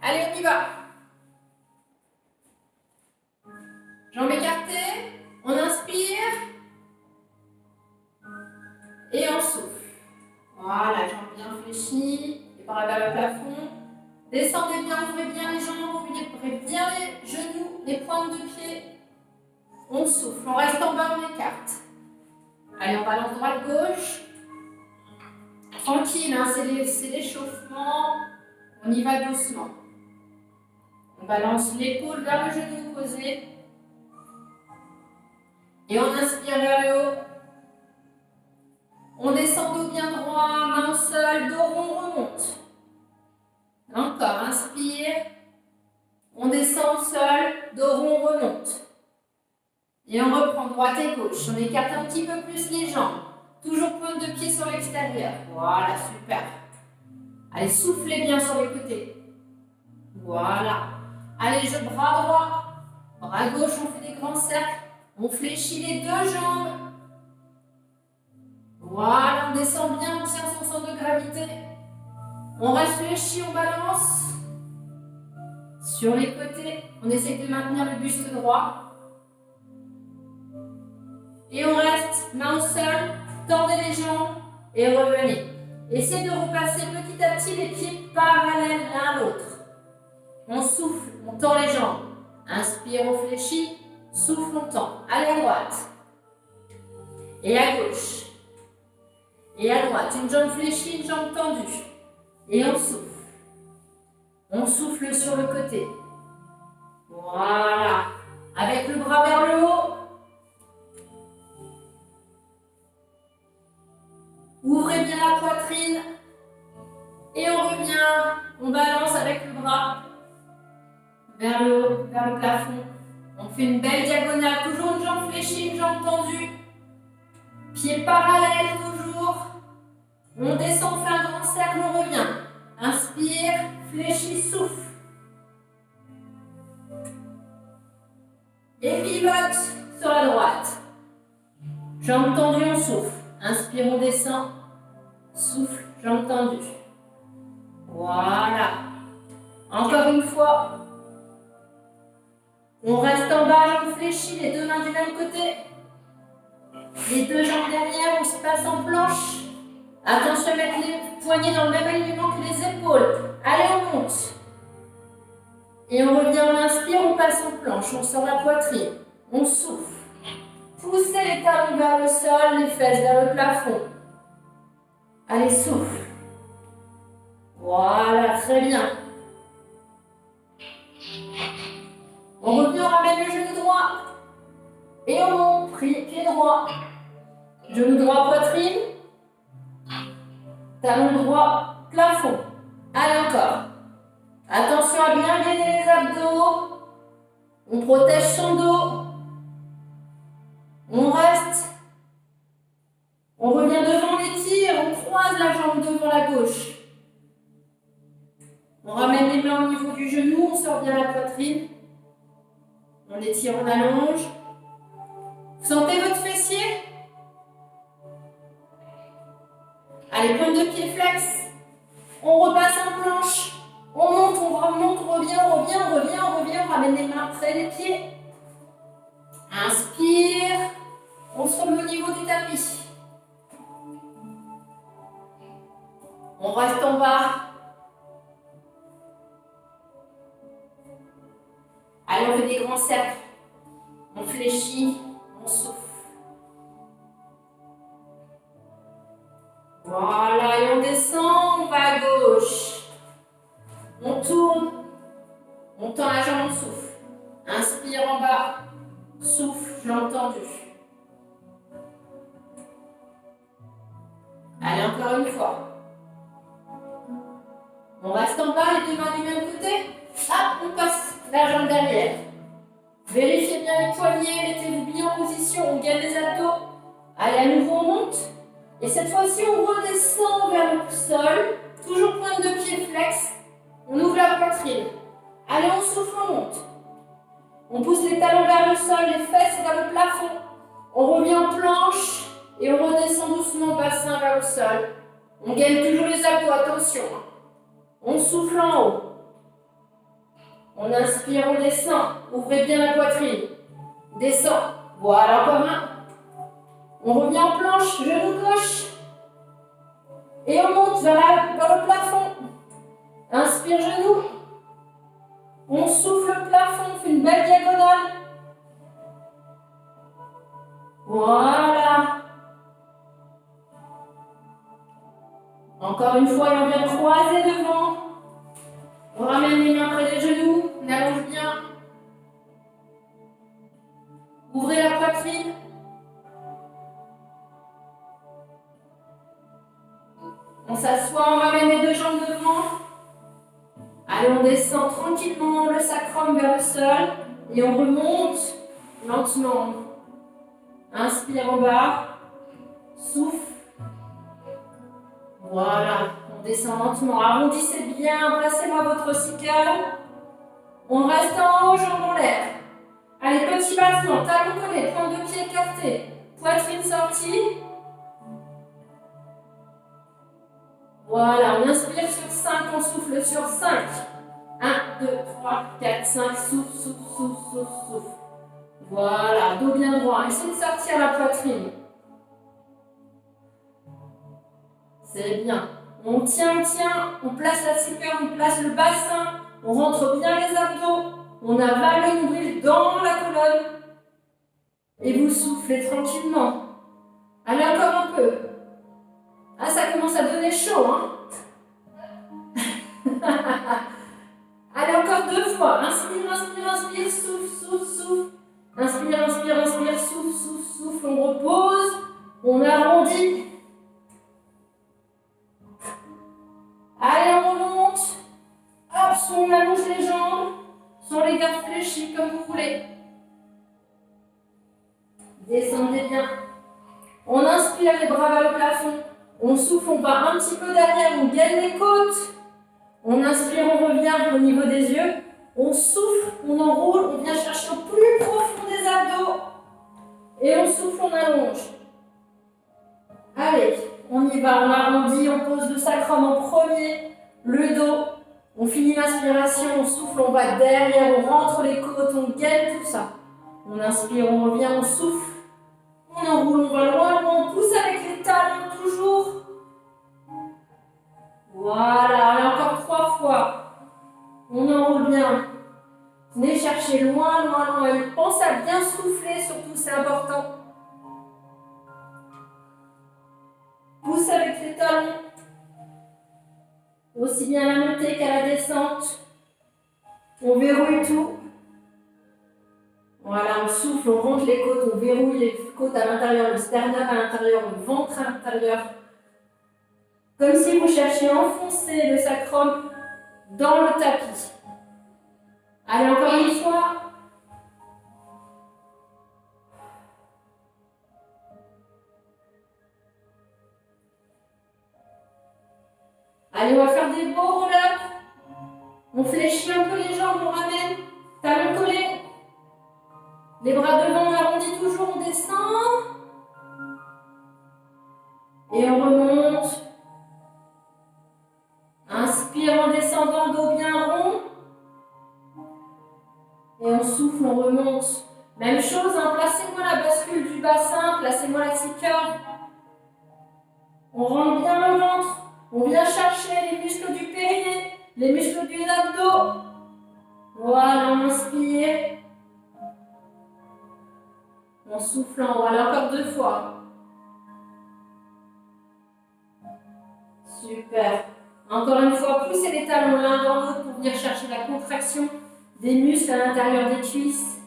Allez, on y va. Jambes écartées, on inspire et on souffle. Voilà, jambes bien fléchies, les bras vers le plafond. Descendez bien, ouvrez bien les jambes, ouvrez bien les genoux, les pointes de pied. On souffle, on reste en bas, on écarte. Allez, on balance droite-gauche. Tranquille, hein, c'est l'échauffement. On y va doucement. On balance l'épaule vers le genou posé. Et on inspire vers le haut. On descend dos bien droit, main au sol, dos rond, remonte. Encore, inspire. On descend au sol, dos rond, remonte. Et on reprend droite et gauche. On écarte un petit peu plus les jambes. Toujours pointe de pied sur l'extérieur. Voilà, super. Allez, soufflez bien sur les côtés. Voilà. Allez, bras droit, bras gauche, on fait des grands cercles. On fléchit les deux jambes. Voilà, on descend bien, on tient son centre de gravité. On reste fléchi, on balance. Sur les côtés, on essaie de maintenir le buste droit. Et on reste, main au sol, tendez les jambes et revenez. Essayez de repasser petit à petit les pieds parallèles l'un à l'autre. On souffle, on tend les jambes. Inspire, on fléchit. Souffle, on tend. Allez à droite. Et à gauche. Et à droite. Une jambe fléchie, une jambe tendue. Et on souffle. On souffle sur le côté. Voilà. Avec le bras vers le haut. Ouvrez bien la poitrine. Et on revient. On balance avec le bras vers le haut, vers le plafond. On fait une belle diagonale. Toujours une jambe fléchie, une jambe tendue. Pieds parallèles toujours. On descend, on fait un grand cercle, on revient. Inspire, fléchis, souffle. Et pivote sur la droite. Jambes tendues, on souffle. Inspire, on descend. Souffle, jambes tendues. Voilà. Encore une fois. On reste en bas, jambes fléchies, les deux mains du même côté. Les deux jambes derrière, on se passe en planche. Attention à mettre les poignets dans le même alignement que les épaules. Allez, on monte. Et on revient, on inspire, on passe en planche. On sort la poitrine. On souffle. Poussez les talons vers le sol, les fesses vers le plafond. Allez, souffle. Voilà, très bien. On revient, on ramène le genou droit. Et on monte, pied droit. Genou droit, poitrine. Talon droit, plafond. Allez, encore. Attention à bien gainer les abdos. On protège son dos. On reste. On revient devant les tirs. On croise la jambe devant la gauche. On ramène les mains au niveau du genou. On sort bien la poitrine. On étire, on allonge. Sentez votre fessier. Allez, pointe de pied flex. On repasse en planche. On monte, on remonte, on revient, on revient, on revient, on revient. On ramène les mains près des pieds. Inspire. On se remet au niveau du tapis. On reste en bas. Allez, on fait des grands cercles. On fléchit, on souffle. Voilà, et on descend, on va à gauche. On tourne, on tend la jambe, on souffle. Inspire en bas, souffle, jambe tendue. Allez, encore une fois. On reste en bas, les deux mains du même côté. Hop, on passe la jambe derrière. Vérifiez bien les poignets, mettez-vous bien en position, on gagne les abdos. Allez, à nouveau, on monte. Et cette fois-ci, on redescend vers le sol. Toujours pointe de pied flex. On ouvre la poitrine. Allez, on souffle, on monte. On pousse les talons vers le sol, les fesses vers le plafond. On revient en planche et on redescend doucement, bassin vers le sol. On gagne toujours les abdos, attention. On souffle en haut. On inspire, on descend. Ouvrez bien la poitrine. Descend. Voilà, encore un. On revient en planche, genou gauche. Et on monte vers le plafond. Inspire, genou. On souffle le plafond, on fait une belle diagonale. Voilà. Encore une fois, on vient croiser devant. On ramène les mains près des genoux. On allonge bien. Ouvrez la poitrine. On s'assoit, on ramène les deux jambes devant. Allez, on descend tranquillement le sacrum vers le sol. Et on remonte lentement. Inspire en bas. Souffle. Voilà. On descend lentement. Arrondissez bien. Placez-moi votre cicaille. On reste en haut, jambes en l'air. Allez, petit battement. Talon collé. Pointe de pied écartée. Poitrine sortie. Voilà, on inspire sur 5, on souffle sur 5. 1, 2, 3, 4, 5, souffle, souffle, souffle, souffle, souffle. Voilà, dos bien droit. Essayez de sortir la poitrine. C'est bien. On tient, on place la cicaille, on place le bassin, on rentre bien les abdos, on avale le nombril dans la colonne. Et vous soufflez tranquillement. Allez, encore un peu. Ah, ça commence à donner chaud, hein. Allez, encore 2 fois. Inspire, inspire, inspire, souffle, souffle, souffle. Inspire, inspire, inspire, souffle, souffle, souffle. On repose, on arrondit. Allez, on remonte. Hop, on allonge les jambes. Sur les gardes fléchis, comme vous voulez. Descendez bien. On inspire, les bras vers le plafond. On souffle, on va un petit peu derrière, on gaine les côtes. On inspire, on revient au niveau des yeux. On souffle, on enroule, on vient chercher au plus profond des abdos. Et on souffle, on allonge. Allez, on y va, on arrondit, on pose le sacrum en premier, le dos. On finit l'inspiration, on souffle, on va derrière, on rentre les côtes, on gaine tout ça. On inspire, on revient, on souffle. On enroule, on va loin, on pousse avec les talons toujours. Voilà, allez, encore 3 fois. On enroule bien. Venez chercher loin, loin, loin. Pense à bien souffler, surtout, c'est important. Pousse avec les talons. Aussi bien à la montée qu'à la descente. On verrouille tout. Voilà, on souffle, on rentre les côtes, on verrouille les côtes à l'intérieur, le sternum à l'intérieur, le ventre à l'intérieur. Comme si vous cherchiez à enfoncer le sacrum dans le tapis. Allez, encore une fois. Allez, on va faire des beaux roll-up. On fléchit un peu les jambes, on ramène. Talons collés. Les bras devant, on arrondit toujours, on descend. Et on remonte. Inspire en descendant, dos bien rond. Et on souffle, on remonte. Même chose, hein, placez-moi la bascule du bassin, placez-moi la cicaille. On rentre bien le ventre. On vient chercher les muscles du périnée, les muscles du abdos. Voilà, on inspire. En soufflant, voilà, encore 2 fois. Super. Encore une fois, poussez les talons l'un dans l'autre pour venir chercher la contraction des muscles à l'intérieur des cuisses.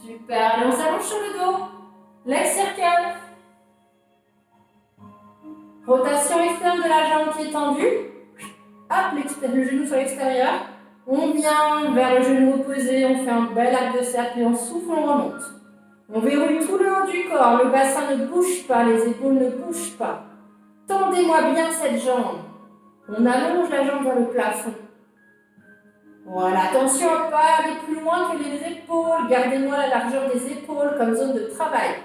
Super. Allez, on s'allonge sur le dos. Leg circle. Rotation externe de la jambe qui est tendue. Hop, le genou sur l'extérieur. On vient vers le genou opposé, on fait un bel arc de cercle et on souffle, on remonte. On verrouille tout le haut du corps, le bassin ne bouge pas, les épaules ne bougent pas. Tendez-moi bien cette jambe. On allonge la jambe vers le plafond. Voilà, attention à ne pas aller plus loin que les épaules. Gardez-moi la largeur des épaules comme zone de travail.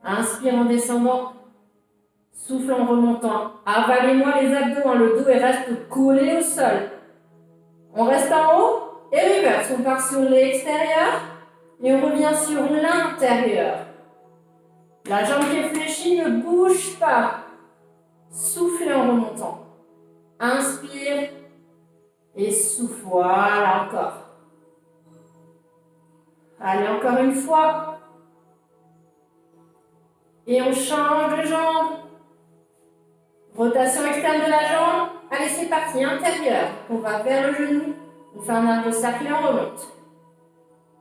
Inspire en descendant. Souffle en remontant. Avalez-moi les abdos, hein, le dos reste collé au sol. On reste en haut et reverse. On part sur l'extérieur et on revient sur l'intérieur. La jambe qui est fléchie ne bouge pas. Soufflez en remontant. Inspire et souffle. Voilà, encore. Allez, encore une fois. Et on change de jambe. Rotation externe de la jambe. Allez, c'est parti. Intérieur. On va vers le genou. On fait un arc de cercle et on remonte.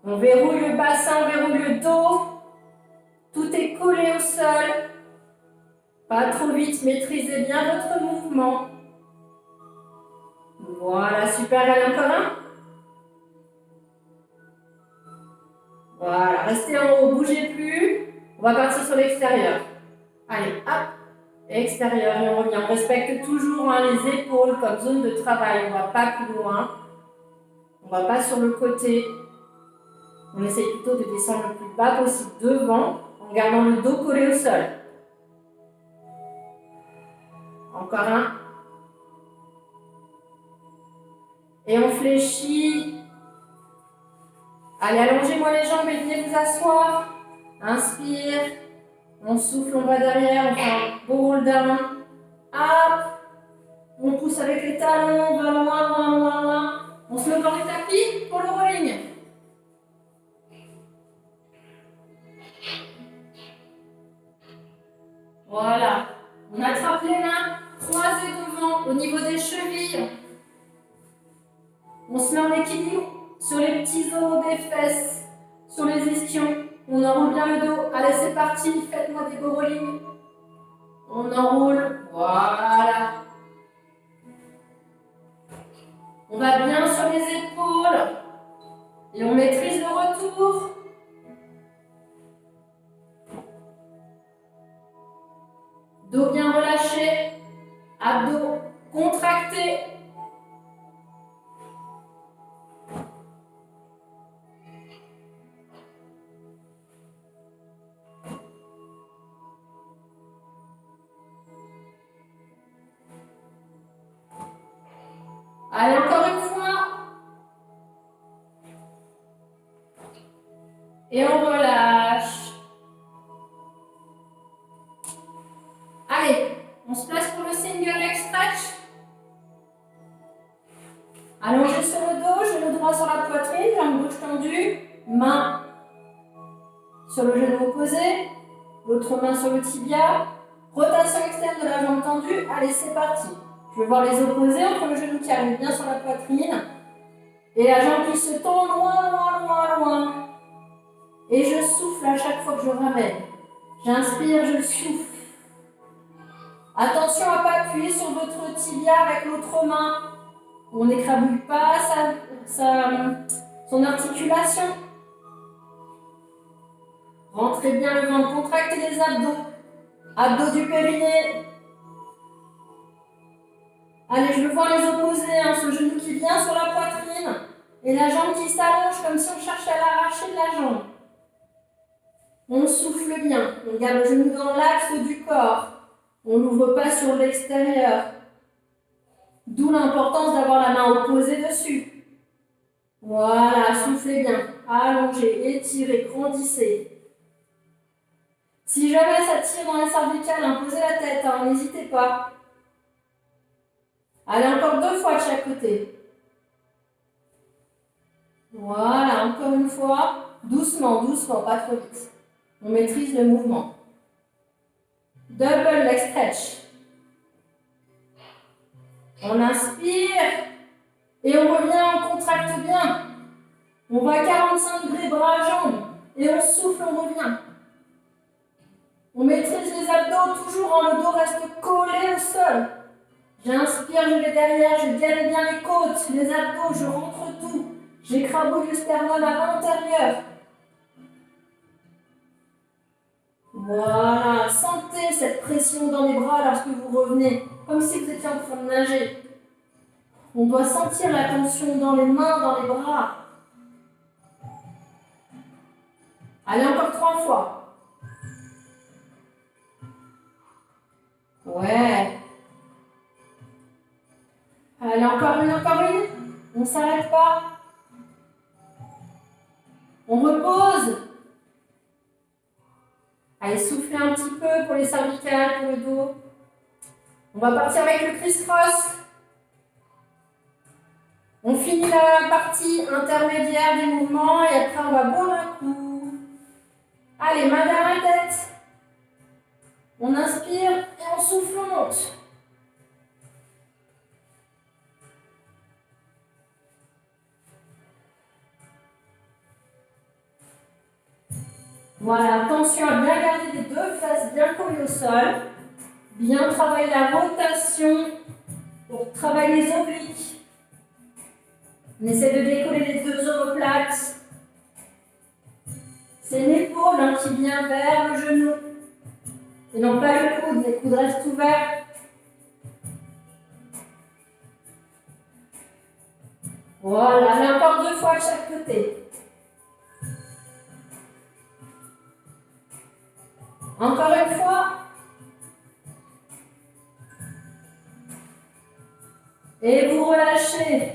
On verrouille le bassin, on verrouille le dos. Tout est collé au sol. Pas trop vite, maîtrisez bien votre mouvement. Voilà, super. Allez, encore un. Voilà, restez en haut, bougez plus. On va partir sur l'extérieur. Allez, hop. Extérieur et on revient. On respecte toujours les épaules comme zone de travail. On ne va pas plus loin. On ne va pas sur le côté. On essaye plutôt de descendre le plus bas possible devant en gardant le dos collé au sol. Encore un. Et on fléchit. Allez, allongez-moi les jambes et venez vous asseoir. Inspire. On souffle, on va derrière. On fait un beau roll down. Hop. On pousse avec les talons. On va loin, loin, loin, loin. On se met dans les tapis pour le rolling. Voilà. On attrape les mains croisées devant au niveau des chevilles. On se met en équilibre sur les petits os des fesses, sur les ischions. On enroule bien le dos. Allez, c'est parti. Faites-moi des beaux rollings. On enroule. Voilà. On va bien sur les épaules. Et on maîtrise le retour. Dos bien relâché. Abdos contractés. Allez, encore une fois. Et on relâche. Allez, on se place pour le single leg stretch. Allongez sur le dos, genou droit sur la poitrine, jambe gauche tendue, main sur le genou opposé, l'autre main sur le tibia, rotation externe de la jambe tendue. Allez, c'est parti. Je vais voir les opposés entre le genou qui arrive bien sur la poitrine et la jambe qui se tend loin, loin, loin, loin. Et je souffle à chaque fois que je ramène. J'inspire, je souffle. Attention à ne pas appuyer sur votre tibia avec l'autre main. On n'écrabouille pas son articulation. Rentrez bien le ventre, contractez les abdos. Abdos du périnée. Allez, je veux voir les opposés, ce genou qui vient sur la poitrine et la jambe qui s'allonge comme si on cherchait à l'arracher de la jambe. On souffle bien, on garde le genou dans l'axe du corps. On n'ouvre pas sur l'extérieur. D'où l'importance d'avoir la main opposée dessus. Voilà, soufflez bien. Allongez, étirez, grandissez. Si jamais ça tire dans la cervicale, posez la tête, n'hésitez pas. Allez, encore 2 fois de chaque côté. Voilà, encore une fois. Doucement, doucement, pas trop vite. On maîtrise le mouvement. Double leg stretch. On inspire et on revient, on contracte bien. On va à 45 degrés, bras, jambes. Et on souffle, on revient. On maîtrise les abdos, toujours le dos reste collé au sol. J'inspire, je vais derrière, je gagne bien les côtes, les abdos, je rentre tout. J'écrabouille le sternum à l'intérieur. Voilà, sentez cette pression dans les bras lorsque vous revenez, comme si vous étiez en train de nager. On doit sentir la tension dans les mains, dans les bras. Allez, encore 3 fois. Ouais. Allez, encore une, encore une. On ne s'arrête pas. On repose. Allez, soufflez un petit peu pour les cervicales, pour le dos. On va partir avec le criss-cross. On finit la partie intermédiaire des mouvements et après on va boire un coup. Allez, main derrière la tête. On inspire et on souffle, on monte. Voilà, attention à bien garder les deux faces bien collées au sol. Bien travailler la rotation pour travailler les obliques. On essaie de décoller les deux omoplates. C'est l'épaule qui vient vers le genou. Et non pas le coude, les coudes restent ouverts. Voilà, et encore 2 fois de chaque côté. Encore une fois. Et vous relâchez.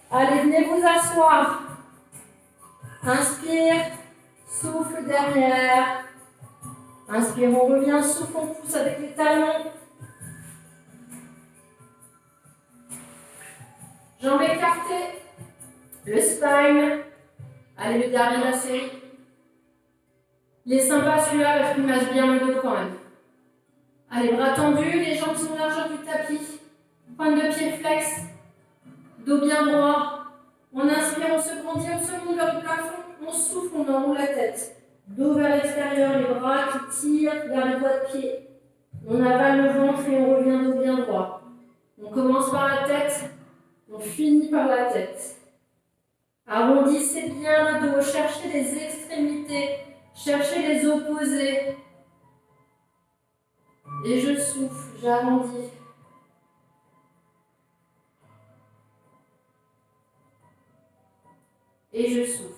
Allez, venez vous asseoir. Inspire, souffle derrière. Inspire, on revient, souffle, on pousse avec les talons. Jambes écartées. Le spine. Allez, le dernier de la série. Il est sympa celui-là parce qu'il masse bien le dos quand même. Allez, bras tendus, les jambes sont largeur du tapis. Pointe de pied flex. Dos bien droit. On inspire, on se grandit, on se monte vers le plafond. On souffle, on enroule la tête. Dos vers l'extérieur, les bras qui tirent vers le doigt de pied. On avale le ventre et on revient dos bien droit. On commence par la tête, on finit par la tête. Arrondissez bien le dos, cherchez les extrémités, cherchez les opposés. Et je souffle, j'arrondis. Et je souffle.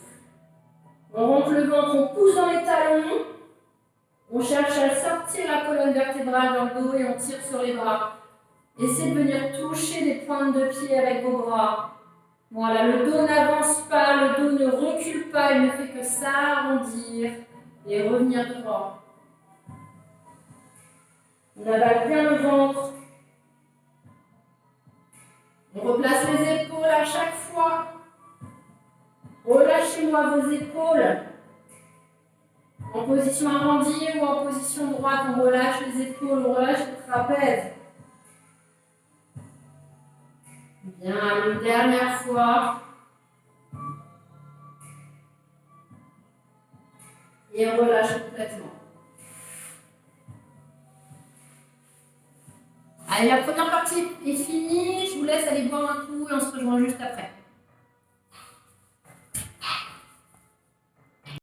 On rentre le ventre, on pousse dans les talons. On cherche à sortir la colonne vertébrale dans le dos et on tire sur les bras. Essayez de venir toucher les pointes de pied avec vos bras. Voilà, le dos n'avance pas, le dos ne recule pas, il ne fait que s'arrondir et revenir droit. On avale bien le ventre. On replace les épaules à chaque fois. Relâchez-moi vos épaules. En position arrondie ou en position droite, on relâche les épaules, on relâche le trapèze. Bien, une dernière fois. Et on relâche complètement. Allez, la première partie est finie. Je vous laisse aller boire un coup et on se rejoint juste après.